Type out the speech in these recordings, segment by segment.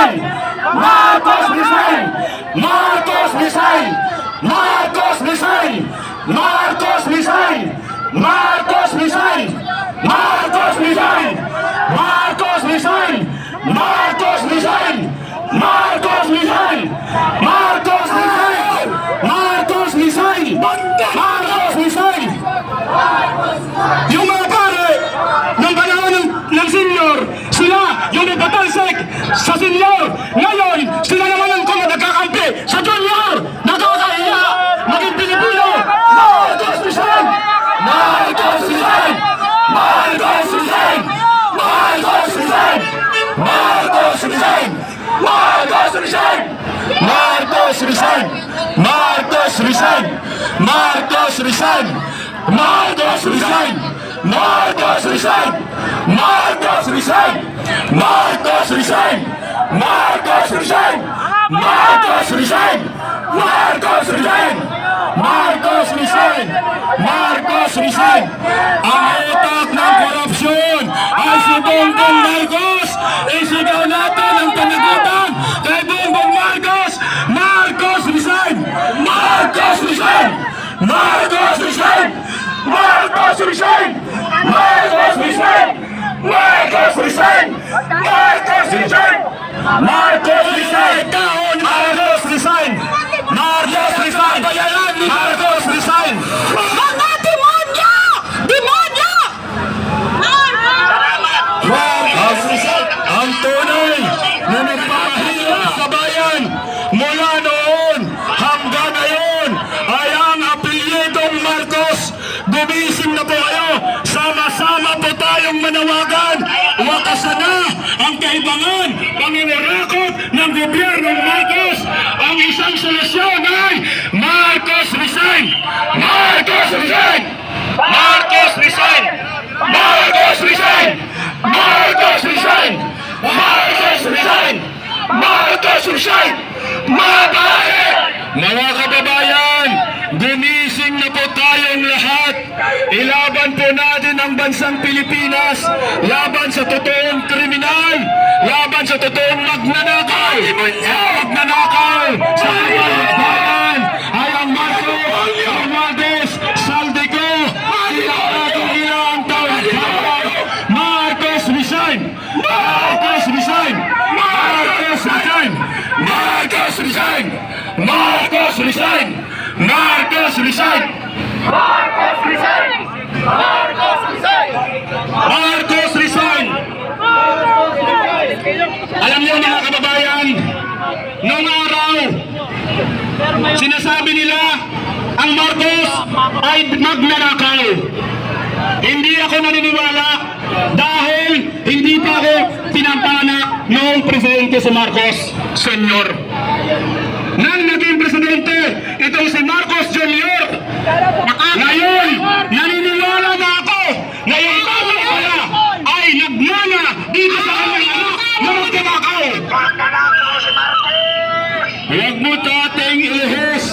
resign! Marcos resign! Marcos resign! Marcos resign! Marcos resign! Marcos resign! Marcos resign! Marcos resign! Marcos resign! Marcos resign! Marcos resign! Marcos resign! Marcos resign! Yung mga pare ng panahon ng senior, sila yung nagpatalsik sa senior. Ngayon, sila naman ang nagkakampi sa junior. Nakakahiya maging Pilipino. Marcos resign! Marcos resign! Marcos resign! Marcos resign! Marcos resign! Marcos resign! Marcos resign! Marcos resign! Marcos resign! Marcos resign! Marcos resign! Marcos resign! Marcos resign! Marcos resign! Marcos resign! Marcos resign! Marcos resign! Marcos resign! Ang utak ng korupsyon ay si Bongbong Marcos! Isigaw natin ang panagutan kay Bongbong Marcos! Marcos resign! Marcos resign! Marcos resign! Marcos resign! Marcos resign! Marcos resign! Marcos resign! Marcos resign! Marcos resign! Marcos resign! Marcos resign! Mga demonyo! Demonyo! Marcos resign! Ang tunay na nagpapahirap sa bayan mula noon hanggang ngayon ay ang apelyidong Marcos. Gumising na po kayo! Sama-sama po tayong manawagan! Wakasan na ang kaibangan, pangiwarakot ng gobyernong Marcos! Ang isang solusyon ay Marcos resign! Marcos resign! Marcos resign! Marcos resign! Marcos resign! Marcos resign! Marcos resign! Mga kababayan, gumising na po tayong lahat. Ilaban po natin ang bansang Pilipinas laban sa totoong kriminal, laban sa totoong magnanakaw. Sa magnanakaw sa kapaligiran ay ang Marcos, Romualdez, Saldico, ilang taon. Marcos resign! Marcos resign! Marcos resign! Marcos resign! Marcos resign! Marcos resign! Marcos resign! Marcos resign! Marcos resign! Alam niyo mga kababayan, noong araw, sinasabi nila ang Marcos ay magnanakaw. Hindi ako naniniwala dahil hindi pa ako pinampanak noong presidente si Marcos Sr. Nang naging presidente, itong si Marcos Jr. Ngayon, naniniwala na ako na yung tama pala ay nagmana dito sa kanyang anak na magkanakaw. Huwag mo dating ilihis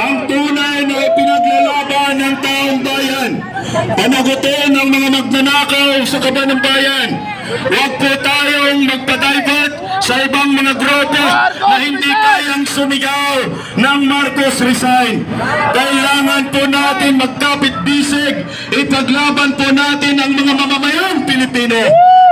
ang tunay na ipinaglalaban ng taong bayan. Panagutin ang mga magnanakaw sa kaban ng bayan. Huwag po tayong magpa-divert sa ibang mga grupo na hindi kayang sumigaw ng Marcos resign. Kailangan po natin magkapit-bisig. Ipaglaban po natin ang mga mamamayang Pilipino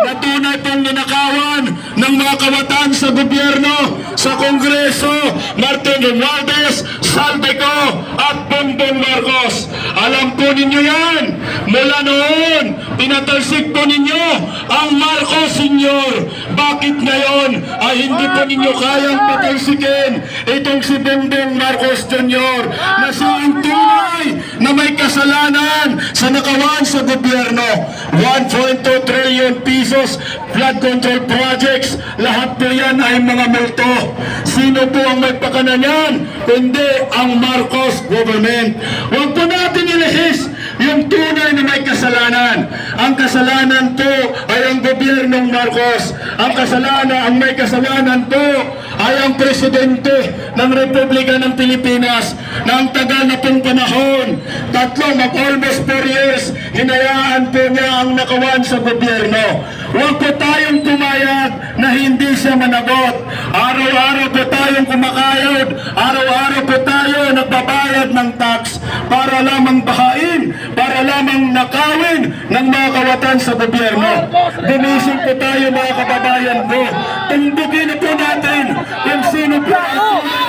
na tunay pong ninakawan ng mga kawatan sa gobyerno, sa Kongreso, Martin Romualdez, Saldico at Bongbong Marcos. Alam po ninyo yan. Mula noon, pinatalsik po ninyo ang Marcos Sr. Bakit ngayon ay hindi po ninyo kayang patalsikin itong si Bongbong Marcos Jr. na siya ang tunay na may kasalanan sa nakawan sa gobyerno? 1.2 trillion pesos flood control projects, lahat po yan ay mga multo. Sino po ang may pakana niyan? Kundi ang Marcos government. Huwag po natin ilihis yung tunay na may kasalanan. Ang kasalanan po ay ang gobyernong Marcos. Ang may kasalanan po ay ang presidente ng Republika ng Pilipinas na ang tagal na pong panahon, almost 4 years, hinayaan po niya ang nakawan sa gobyerno. Huwag po tayong pumayag na na hindi siya managot. Araw-araw po tayong kumakayod, araw-araw po tayo nagbabayad ng tax para lamang bahain, para lamang nakawin ng mga kawatan sa gobyerno. Gumising po tayo mga kababayan ko. Tumbugin na po natin kung sino po ang